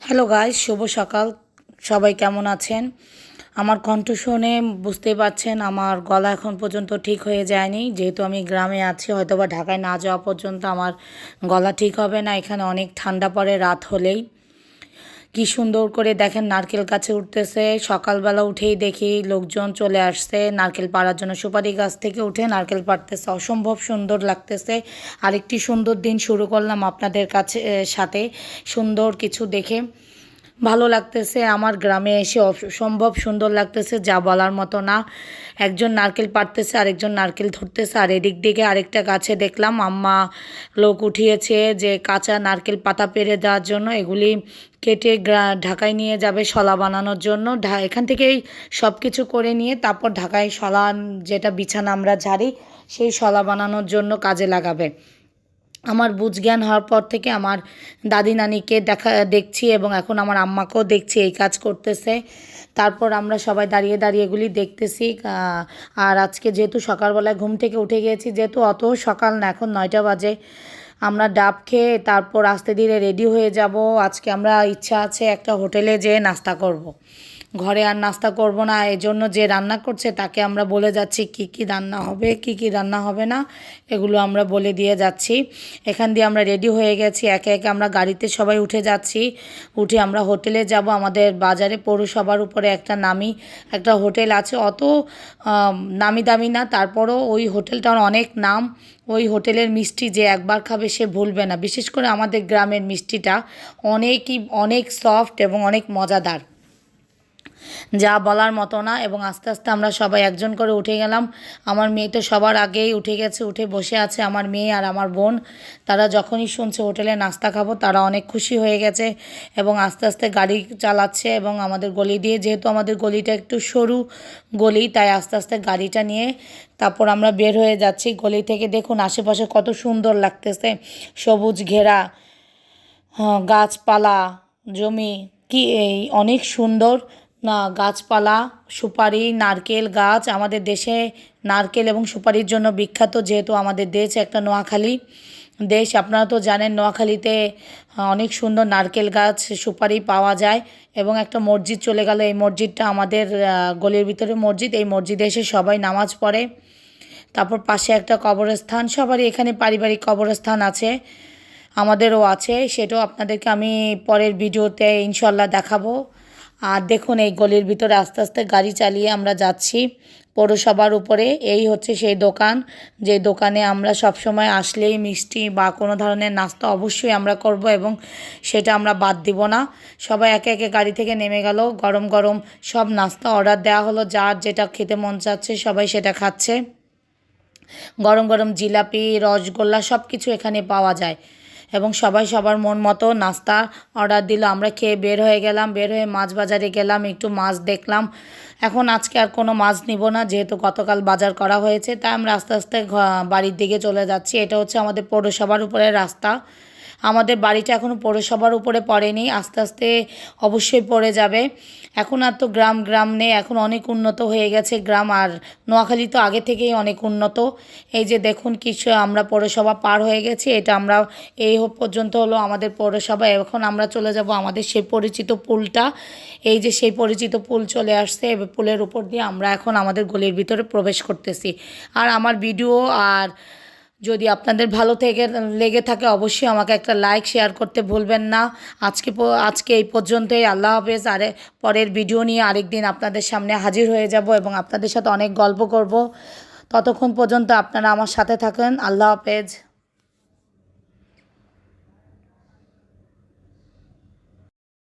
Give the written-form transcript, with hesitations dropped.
Hello guys, শুভ সকাল। সবাই কেমন আছেন? আমার কণ্ঠ শুনে বুঝতেই পারছেন আমার গলা এখন পর্যন্ত ঠিক হয়ে যায়নি, যেহেতু আমি গ্রামে আছি। হয়তোবা ঢাকায় না যাওয়া পর্যন্ত আমার গলা ঠিক হবে না। এখানে অনেক ঠান্ডা পড়ে রাত হলেই। কি সুন্দর করে দেখেন নারকেল গাছে উঠতেছে। সকালবেলা উঠেই দেখি লোকজন চলে আসছে নারকেল পাড়ার জন্য। সুপারি গাছ থেকে উঠে নারকেল পাড়তেছে, অসম্ভব সুন্দর লাগতেছে। আরেকটি সুন্দর দিন শুরু করলাম আপনাদের কাছে সাথে সুন্দর কিছু দেখে ভালো লাগতেছে। আমার গ্রামে এসে অসম্ভব সুন্দর লাগতেছে, যা বলার মতো না। একজন নারকেল পাড়তেছে, আরেকজন নারকেল ধরতেছে, আর এদিক দিকে আরেকটা গাছে দেখলাম আম্মা লোক উঠিয়েছে যে কাঁচা নারকেল পাতা পেড়ে দেওয়ার জন্য। এগুলি কেটে ঢাকায় নিয়ে যাবে শলা বানানোর জন্য। এখান থেকেই সব কিছু করে নিয়ে তারপর ঢাকায় শলা, যেটা বিছানা আমরা ঝাড়ি, সেই শলা বানানোর জন্য কাজে লাগাবে। আমার বুঝ জ্ঞান হওয়ার পর থেকে আমার দাদি নানিকে দেখছি, এবং এখন আমার আম্মাকেও দেখছি এই কাজ করতেছে। তারপর আমরা সবাই দাঁড়িয়ে দাঁড়িয়ে এগুলি দেখতেছি। আর আজকে যেহেতু সকালবেলায় ঘুম থেকে উঠে গিয়েছি, যেহেতু অত সকাল না, এখন 9টা বাজে, আমরা ডাব খেয়ে তারপর আস্তে ধীরে রেডি হয়ে যাব। আজকে আমরা ইচ্ছা আছে একটা হোটেলে যেয়ে নাস্তা করব। ঘরে আর নাস্তা করব না, এজন্য যে রান্না করছে তাকে আমরা বলে যাচ্ছি কি কি রান্না হবে, কি কি রান্না হবে না, এগুলো আমরা বলে দিয়ে যাচ্ছি। এখান দিয়ে আমরা রেডি হয়ে গেছি, একে একে আমরা গাড়িতে সবাই উঠে যাচ্ছি। উঠে আমরা হোটেলে যাব। আমাদের বাজারে পৌরসভার উপরে একটা হোটেল আছে, অত নামি দামি না, তারপরও ওই হোটেলটার অনেক নাম। ওই হোটেলের মিষ্টি যে একবার খাবে সে ভুলবে না। বিশেষ করে আমাদের গ্রামের মিষ্টিটা অনেক সফট এবং অনেক মজাদার, যা বলার মতো না। এবং আস্তে আস্তে আমরা সবাই একজন করে উঠে গেলাম। আমার মেয়ে তো সবার আগেই উঠে গেছে, উঠে বসে আছে। আমার মেয়ে আর আমার বোন, তারা যখনই শুনছে হোটেলে নাস্তা খাবো, তারা অনেক খুশি হয়ে গেছে এবং আস্তে আস্তে গাড়ি চালাচ্ছে। এবং আমাদের গলি দিয়ে, যেহেতু আমাদের গলিটা একটু সরু গলি, তাই আস্তে আস্তে গাড়িটা নিয়ে তারপর আমরা বের হয়ে যাচ্ছি গলি থেকে। দেখুন আশেপাশে কত সুন্দর লাগতেছে, সবুজ ঘেরা গাছপালা, জমি, কি এই অনেক সুন্দর না গাছপালা, সুপারি, নারকেল গাছ। আমাদের দেশে নারকেল এবং সুপারির জন্য বিখ্যাত, যেহেতু আমাদের দেশ একটা নোয়াখালী দেশ। আপনারা তো জানেন নোয়াখালীতে অনেক সুন্দর নারকেল গাছ, সুপারি পাওয়া যায়। এবং একটা মসজিদ চলে গেল, এই মসজিদটা আমাদের গলির ভিতরে মসজিদ। এই মসজিদে এসে সবাই নামাজ পড়ে। তারপর পাশে একটা কবরস্থান, সবারই এখানে পারিবারিক কবরস্থান আছে, আমাদেরও আছে। সেটাও আপনাদেরকে আমি পরের ভিডিওতে ইনশাল্লাহ দেখাবো। আর দেখুন এই গলির ভিতরে আস্তে আস্তে গাড়ি চালিয়ে আমরা যাচ্ছি পৌরসভার উপরে। এই হচ্ছে সেই দোকান, যে দোকানে আমরা সবসময় আসলেই মিষ্টি বা কোনো ধরনের নাস্তা অবশ্যই আমরা করব, এবং সেটা আমরা বাদ দিব না। সবাই একে একে গাড়ি থেকে নেমে গেল। গরম গরম সব নাস্তা অর্ডার দেওয়া হলো, যার যেটা খেতে মন চাচ্ছে সবাই সেটা খাচ্ছে। গরম গরম জিলাপি, রসগোল্লা সব কিছু এখানে পাওয়া যায়, এবং সবাই সবার মন মতো নাস্তা অর্ডার দিল। আমরা খেয়ে বের হয়ে গেলাম। বের হয়ে মাছ বাজারে গেলাম, একটু মাছ দেখলাম। এখন আজকে আর কোনো মাছ নিব না, যেহেতু গতকাল বাজার করা হয়েছে। তাই আমরা আস্তে আস্তে বাড়ির দিকে চলে যাচ্ছি। এটা হচ্ছে আমাদের পৌরসভার উপরে রাস্তা। আমাদের বাড়িটা এখনও পৌরসভার উপরে পড়েনি, আস্তে আস্তে অবশ্যই পড়ে যাবে। এখন আর তো গ্রাম গ্রাম নেই, এখন অনেক উন্নত হয়ে গেছে গ্রাম। আর নোয়াখালী তো আগে থেকেই অনেক উন্নত। এই যে দেখুন কিছু আমরা পৌরসভা পার হয়ে গেছি। এটা আমরা পর্যন্ত হলো আমাদের পৌরসভা। এখন আমরা চলে যাব আমাদের সেই পরিচিত পুলটা। এই যে সেই পরিচিত পুল চলে আসছে, এবার পুলের উপর দিয়ে আমরা এখন আমাদের গলির ভিতরে প্রবেশ করতেছি। আর আমার ভিডিও আর যদি আপনাদের ভালো লেগে থাকে, অবশ্যই আমাকে একটা লাইক শেয়ার করতে ভুলবেন না। আজকে এই পর্যন্তই। আল্লাহ হাফেজ। পরের ভিডিও নিয়ে আরেকদিন আপনাদের সামনে হাজির হয়ে যাব এবং আপনাদের সাথে অনেক গল্প করব। ততক্ষণ পর্যন্ত আপনারা আমার সাথে থাকেন। আল্লাহ হাফেজ।